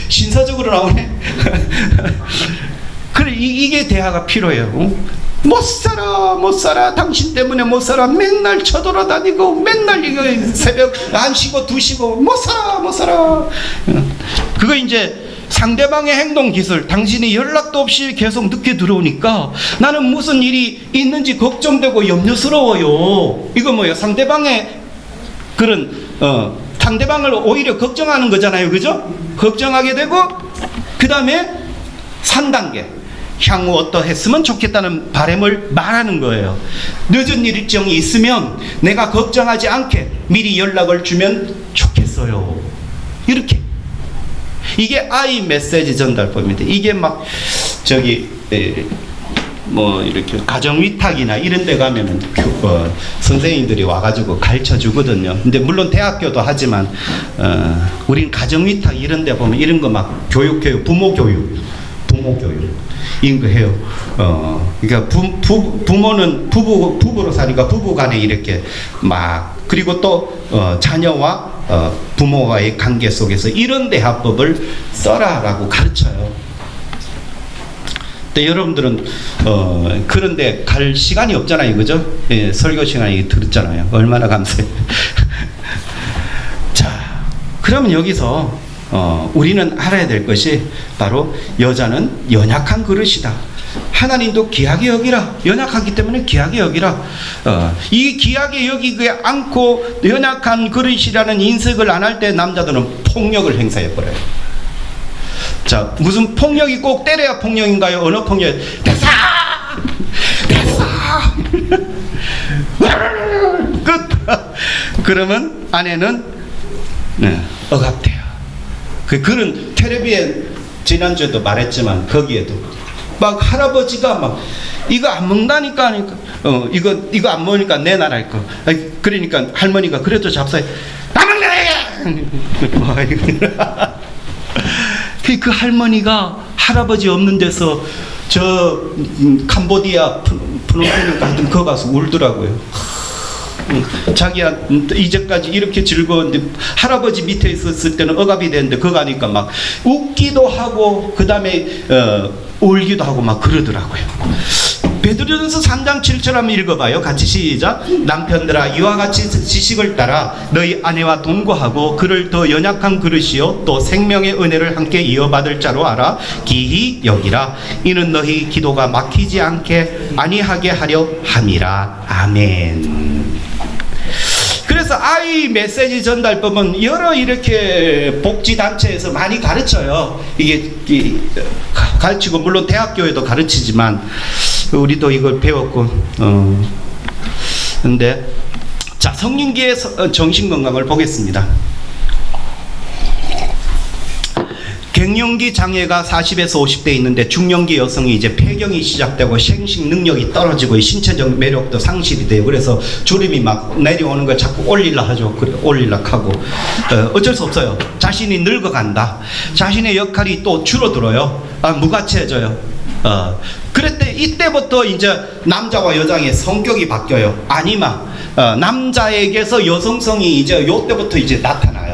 Speaker 1: 신사적으로 나오네. 그래, 이게 대화가 필요해요. 못 살아 못 살아 당신 때문에 못 살아 맨날 쳐돌아다니고 맨날 이거 새벽 1시고 2시고 못 살아 못 살아. 그거 이제 상대방의 행동 기술, 당신이 연락도 없이 계속 늦게 들어오니까 나는 무슨 일이 있는지 걱정되고 염려스러워요. 이거 뭐예요? 상대방의 그런 상대방을 오히려 걱정하는 거잖아요, 그죠? 걱정하게 되고 그 다음에 3단계 향후 어떠했으면 좋겠다는 바람을 말하는 거예요. 늦은 일정이 있으면 내가 걱정하지 않게 미리 연락을 주면 좋겠어요. 이렇게. 이게 아이 메시지 전달법입니다. 이게 막 뭐 이렇게 가정 위탁이나 이런 데 가면은 선생님들이 와가지고 가르쳐 주거든요. 근데 물론 대학교도 하지만 우린 가정 위탁 이런 데 보면 이런 거 막 부모 교육 이런 거 해요. 그러니까 부모는 부부로 사니까 부부간에 이렇게 막 그리고 또 자녀와 부모와의 관계 속에서 이런 대화법을 써라라고 가르쳐요. 근데 여러분들은 그런데 갈 시간이 없잖아요, 그죠? 예, 설교 시간에 들었잖아요. 얼마나 감사해요. 자, 그러면 여기서 우리는 알아야 될 것이 바로 여자는 연약한 그릇이다. 하나님도 귀하게 여기라. 연약하기 때문에 귀하게 여기라. 이 귀하게 여기지 않고 연약한 그릇이라는 인식을 안 할 때 남자들은 폭력을 행사해 버려요. 자, 무슨 폭력이 꼭 때려야 폭력인가요? 어느 폭력? 됐어! 끝! 그러면 아내는 억압돼요. 그런 텔레비에 지난주에도 말했지만 거기에도 막 할아버지가 막 이거 안 먹는다니까 하니까 이거 안 먹으니까 내놔라 거. 그러니까 할머니가 그래도 잡사해 안 먹네. 그 할머니가 할아버지 없는 데서 저 캄보디아 프놈펜인가 하여튼 거 가서 울더라고요. 자기야 이제까지 이렇게 즐거웠는데 할아버지 밑에 있었을 때는 억압이 되는데 그거 가니까 막 웃기도 하고 그 다음에 울기도 하고 막 그러더라고요. 베드로전서 3장 7절 한번 읽어봐요. 같이 시작. 남편들아 이와 같이 지식을 따라 너희 아내와 동거하고 그를 더 연약한 그릇이요 또 생명의 은혜를 함께 이어받을 자로 알아 기히 여기라. 이는 너희 기도가 막히지 않게 아니하게 하려 함이라. 아멘. 그래서 아이 메시지 전달법은 여러 이렇게 복지단체에서 많이 가르쳐요. 이게 가르치고 물론 대학교에도 가르치지만 우리도 이걸 배웠고 근데 자 성인기의 정신건강을 보겠습니다. 갱년기 장애가 40에서 50대 있는데 중년기 여성이 이제 폐경이 시작되고 생식 능력이 떨어지고 신체적 매력도 상실이 돼요. 그래서 주름이 막 내려오는 걸 자꾸 올리려 하죠. 그래 올리려 하고 어쩔 수 없어요. 자신이 늙어간다. 자신의 역할이 또 줄어들어요. 무가치해져요. 그럴 때 이때부터 이제 남자와 여자의 성격이 바뀌어요. 아니마 남자에게서 여성성이 이제 요때부터 이제 나타나요.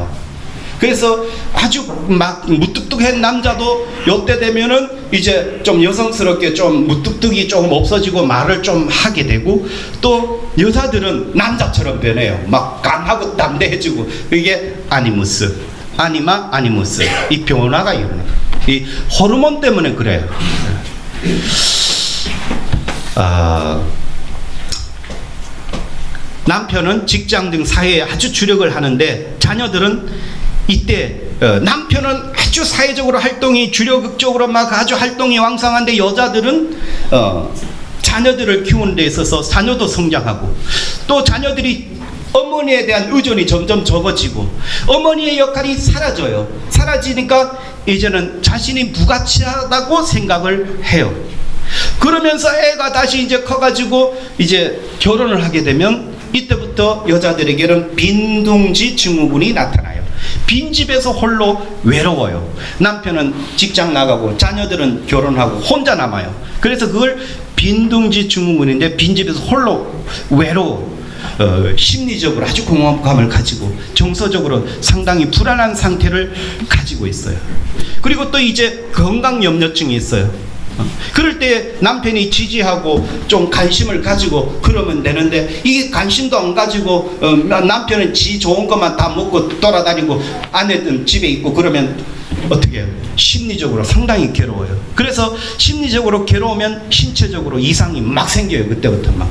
Speaker 1: 그래서 아주 막 무뚝뚝한 남자도 요때 되면은 이제 좀 여성스럽게 좀 무뚝뚝이 조금 없어지고 말을 좀 하게 되고 또 여자들은 남자처럼 변해요. 막 강하고 담대해지고 이게 아니무스, 아니마, 아니무스 이 변화가 일어나요. 이 호르몬 때문에 그래요. 남편은 직장 등 사회에 아주 주력을 하는데 자녀들은 이때 남편은 아주 사회적으로 활동이 주력적으로 막 아주 활동이 왕성한데 여자들은 자녀들을 키우는 데 있어서 자녀도 성장하고 또 자녀들이 어머니에 대한 의존이 점점 적어지고 어머니의 역할이 사라져요. 사라지니까 이제는 자신이 무가치하다고 생각을 해요. 그러면서 애가 다시 이제 커가지고 이제 결혼을 하게 되면 이때부터 여자들에게는 빈둥지 증후군이 나타나요. 빈집에서 홀로 외로워요. 남편은 직장 나가고 자녀들은 결혼하고 혼자 남아요. 그래서 그걸 빈둥지 증후군인데 빈집에서 홀로 외로워 심리적으로 아주 공허감을 가지고 정서적으로 상당히 불안한 상태를 가지고 있어요. 그리고 또 이제 건강 염려증이 있어요. 그럴 때 남편이 지지하고 좀 관심을 가지고 그러면 되는데, 이 관심도 안 가지고 남편은 지 좋은 것만 다 먹고 돌아다니고 아내는 집에 있고 그러면 어떻게 해요? 심리적으로 상당히 괴로워요. 그래서 심리적으로 괴로우면 신체적으로 이상이 막 생겨요. 그때부터 막.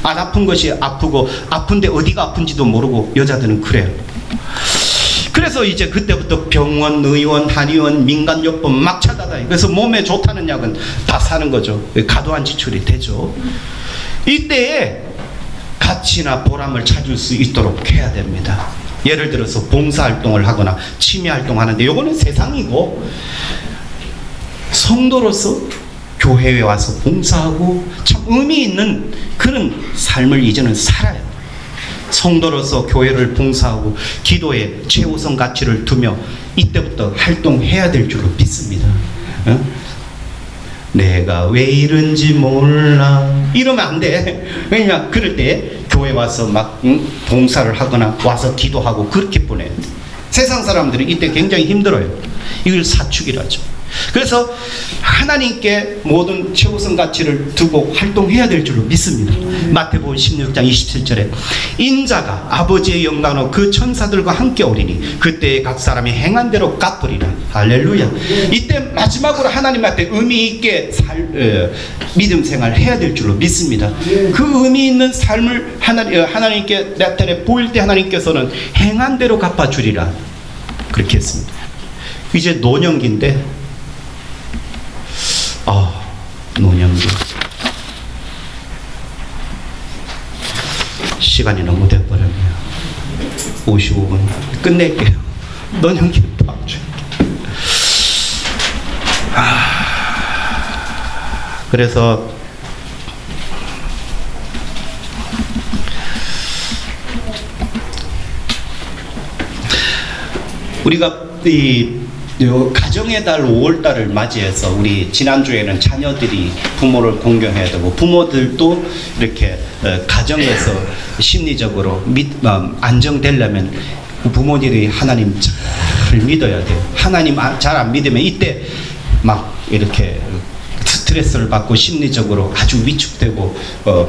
Speaker 1: 안 아픈 것이 아프고, 아픈데 어디가 아픈지도 모르고 여자들은 그래요. 그래서 이제 그때부터 병원, 의원, 한의원, 민간요법 막 찾아다니고, 그래서 몸에 좋다는 약은 다 사는 거죠. 과도한 지출이 되죠. 이때에 가치나 보람을 찾을 수 있도록 해야 됩니다. 예를 들어서 봉사활동을 하거나 취미활동 하는데, 요거는 세상이고, 성도로서 교회에 와서 봉사하고 참 의미 있는 그런 삶을 이제는 살아요. 성도로서 교회를 봉사하고 기도에 최우선 가치를 두며 이때부터 활동해야 될 줄로 믿습니다. 내가 왜 이런지 몰라 이러면 안 돼. 왜냐, 그럴 때 교회 와서 막 봉사를 하거나 와서 기도하고 그렇게 보내요. 세상 사람들은 이때 굉장히 힘들어요. 이걸 사축이라죠. 그래서 하나님께 모든 최우선 가치를 두고 활동해야 될 줄로 믿습니다. 마태복음 16장 27절에 인자가 아버지의 영광으로 그 천사들과 함께 오리니 그때에 각 사람이 행한 대로 갚으리라. 할렐루야. 이때 마지막으로 하나님 앞에 의미 있게 믿음 생활 해야 될 줄로 믿습니다. 그 의미 있는 삶을 하나님께 나타내 보일 때 하나님께서는 행한 대로 갚아주리라. 그렇게 했습니다. 이제 노년기인데, 노년기 시간이 너무 돼버렸네요. 55분 끝낼게요. 노년기 박주. 그래서 우리가 가정의 달 5월달을 맞이해서 우리 지난주에는 자녀들이 부모를 공경해야 되고, 부모들도 이렇게 가정에서 심리적으로 안정되려면 부모들이 하나님 잘 믿어야 돼요. 하나님 잘 안 믿으면 이때 막 이렇게 스트레스를 받고 심리적으로 아주 위축되고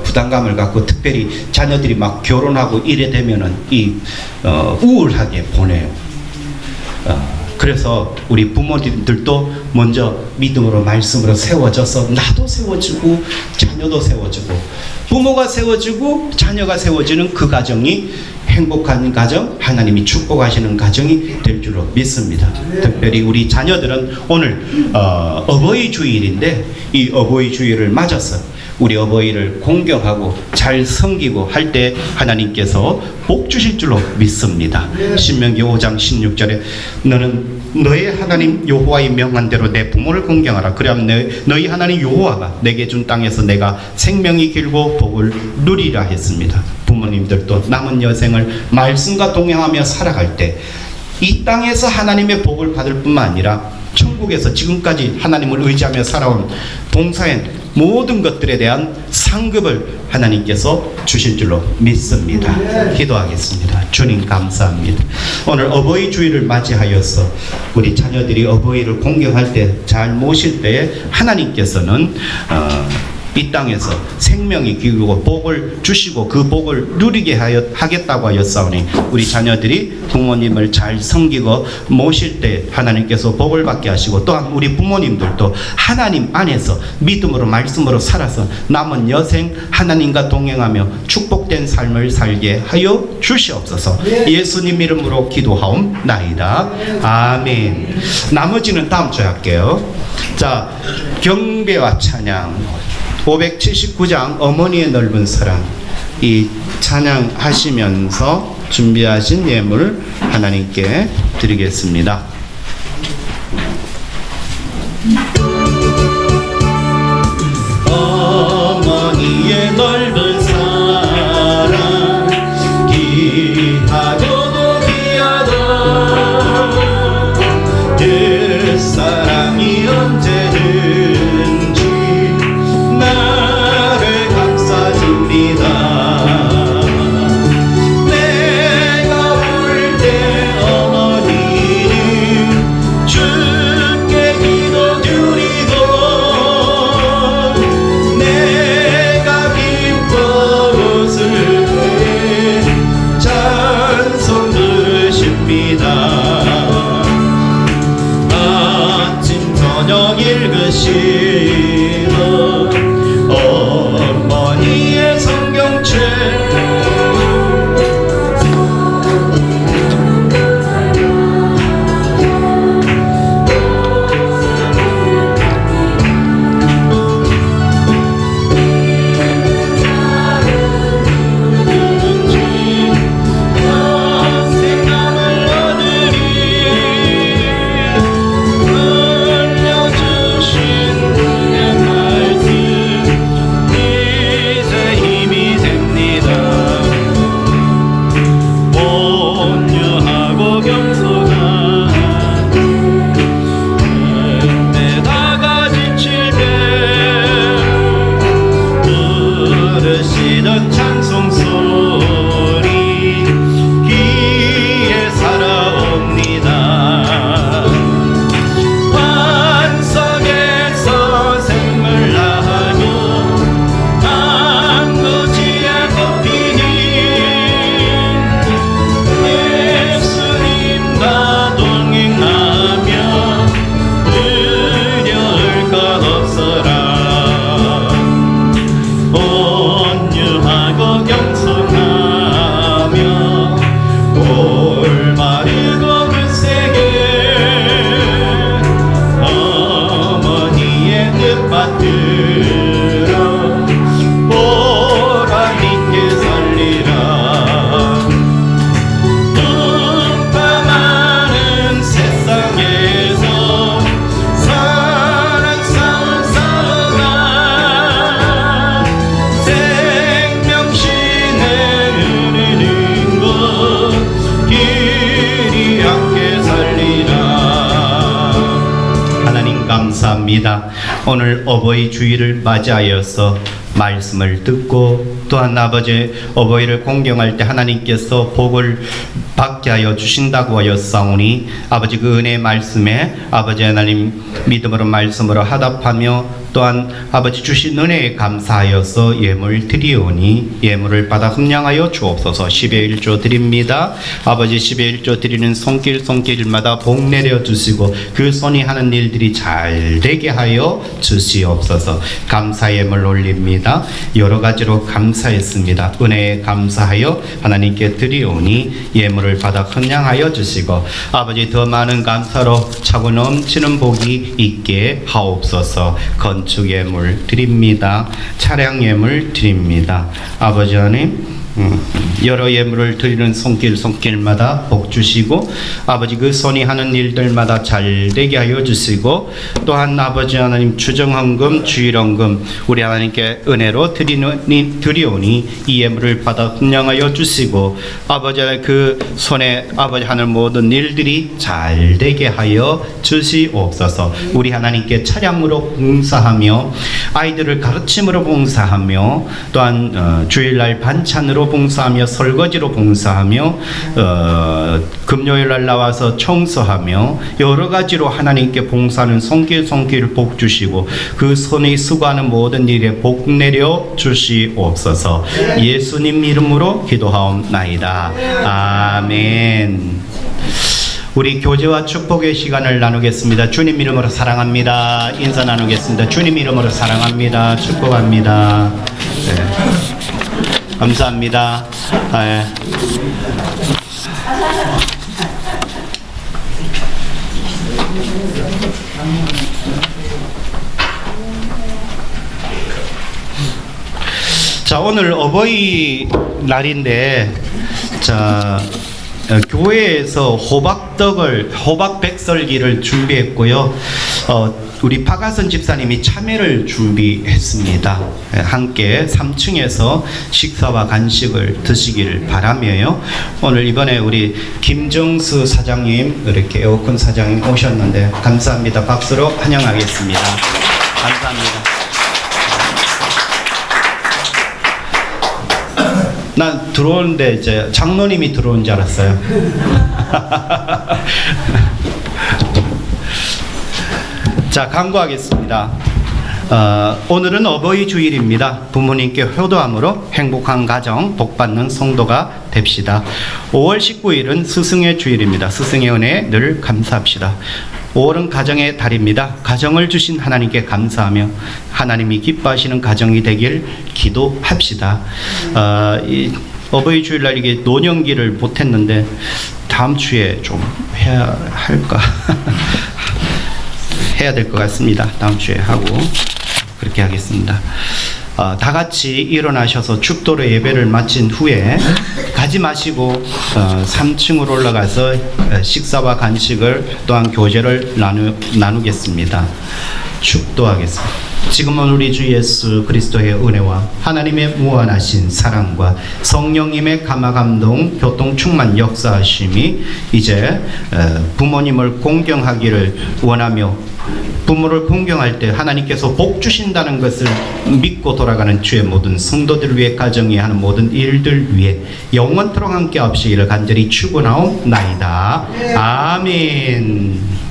Speaker 1: 부담감을 갖고, 특별히 자녀들이 막 결혼하고 이래 되면은 우울하게 보내요. 그래서 우리 부모님들도 먼저 믿음으로 말씀으로 세워져서 나도 세워지고 자녀도 세워지고 부모가 세워지고 자녀가 세워지는 그 가정이 행복한 가정, 하나님이 축복하시는 가정이 될 줄로 믿습니다. 특별히 우리 자녀들은 오늘 어버이 주일인데, 이 어버이 주일을 맞아서 우리 어버이를 공경하고 잘 섬기고 할 때 하나님께서 복 주실 줄로 믿습니다. 신명기 5장 16절에 너는 너의 하나님 여호와의 명한 대로 내 부모를 공경하라. 그러면 너희 하나님 여호와가 내게 준 땅에서 내가 생명이 길고 복을 누리라 했습니다. 부모님들도 남은 여생을 말씀과 동행하며 살아갈 때 이 땅에서 하나님의 복을 받을 뿐만 아니라 천국에서 지금까지 하나님을 의지하며 살아온 봉사의 모든 것들에 대한 상급을 하나님께서 주실 줄로 믿습니다. 기도하겠습니다. 주님 감사합니다. 오늘 어버이 주일을 맞이하여서 우리 자녀들이 어버이를 공경할 때, 잘 모실 때에 하나님께서는 이 땅에서 생명이 기울고 복을 주시고 그 복을 누리게 하겠다고 하였사오니, 우리 자녀들이 부모님을 잘 섬기고 모실 때 하나님께서 복을 받게 하시고, 또한 우리 부모님들도 하나님 안에서 믿음으로 말씀으로 살아서 남은 여생 하나님과 동행하며 축복된 삶을 살게 하여 주시옵소서. 예수님 이름으로 기도하옵나이다. 아멘. 나머지는 다음 주에 할게요. 자, 경배와 찬양 579장 어머니의 넓은 사랑, 이 찬양하시면서 준비하신 예물을 하나님께 드리겠습니다. 어머니의 넓은 사랑, 귀하고도 귀하던 그 사랑이 언제든지 나를 감싸줍니다. 내가 울 때 어머니는 주께 기도 드리고 저녁 읽으시는 어머니의 성경책 감사합니다. 오늘 어버이 주일을 맞이하여서 말씀을 듣고 또한 아버지 어버이를 공경할 때 하나님께서 복을 받게 하여 주신다고 하였사오니 아버지 그 은혜의 말씀에 아버지 하나님 믿음으로 말씀으로 화답하며 또한 아버지 주신 은혜에 감사하여서 예물 드리오니 예물을 받아 흠량하여 주옵소서. 10의 1조 드립니다. 아버지 10의 1조 드리는 손길마다 복 내려 주시고 그 손이 하는 일들이 잘 되게 하여 주시옵소서. 감사 예물 올립니다. 여러 가지로 감사했습니다. 은혜에 감사하여 하나님께 드리오니 예물을 받아 흠량하여 주시고 아버지 더 많은 감사로 차고 넘치는 복이 있게 하옵소서. 건축 예물 드립니다. 차량 예물 드립니다. 아버지 하나님 여러 예물을 드리는 손길마다 복 주시고 아버지 그 손이 하는 일들마다 잘 되게 하여 주시고 또한 아버지 하나님 주정헌금 주일헌금 우리 하나님께 은혜로 드리오니 이 예물을 받아 흠량하여 주시고 아버지 하나님 그 손에 아버지 하는 모든 일들이 잘 되게 하여 주시옵소서. 우리 하나님께 차량으로 봉사하며 아이들을 가르침으로 봉사하며 또한 주일날 반찬으로 봉사하며 설거지로 봉사하며 금요일날 나와서 청소하며 여러 가지로 하나님께 봉사하는 손길 복 주시고 그 손이 수고하는 모든 일에 복 내려 주시옵소서. 예수님 이름으로 기도하옵나이다. 아멘. 우리 교제와 축복의 시간을 나누겠습니다. 주님 이름으로 사랑합니다. 인사 나누겠습니다. 주님 이름으로 사랑합니다. 축복합니다. 네. 감사합니다. 네. 자, 오늘 어버이 날인데 자 교회에서 호박 백설기를 준비했고요. 우리 박하선 집사님이 참외를 준비했습니다. 함께 3층에서 식사와 간식을 드시길 바라며요. 오늘 이번에 우리 김정수 사장님 이렇게 에어컨 사장님 오셨는데 감사합니다. 박수로 환영하겠습니다. 감사합니다. 난 들어오는데 이제 장로님이 들어온 줄 알았어요. 자, 강구하겠습니다. 오늘은 어버이 주일입니다. 부모님께 효도함으로 행복한 가정, 복받는 성도가 됩시다. 5월 19일은 스승의 주일입니다. 스승의 은혜에 늘 감사합시다. 5월은 가정의 달입니다. 가정을 주신 하나님께 감사하며 하나님이 기뻐하시는 가정이 되길 기도합시다. 이 어버이 주일날 이게 노년기를 못했는데 다음 주에 좀 해야 할까? 해야 될 것 같습니다. 다음 주에 하고 그렇게 하겠습니다. 다 같이 일어나셔서 축도로 예배를 마친 후에 가지 마시고 3층으로 올라가서 식사와 간식을 또한 교제를 나누겠습니다. 축도하겠습니다. 지금은 우리 주 예수 그리스도의 은혜와 하나님의 무한하신 사랑과 성령님의 감화감동 교통 충만 역사하심이 이제 부모님을 공경하기를 원하며 부모를 공경할 때 하나님께서 복 주신다는 것을 믿고 돌아가는 주의 모든 성도들 위해 가정이 하는 모든 일들 위해 영원토록 함께 없이기를 간절히 축원하옵나이다. 아멘.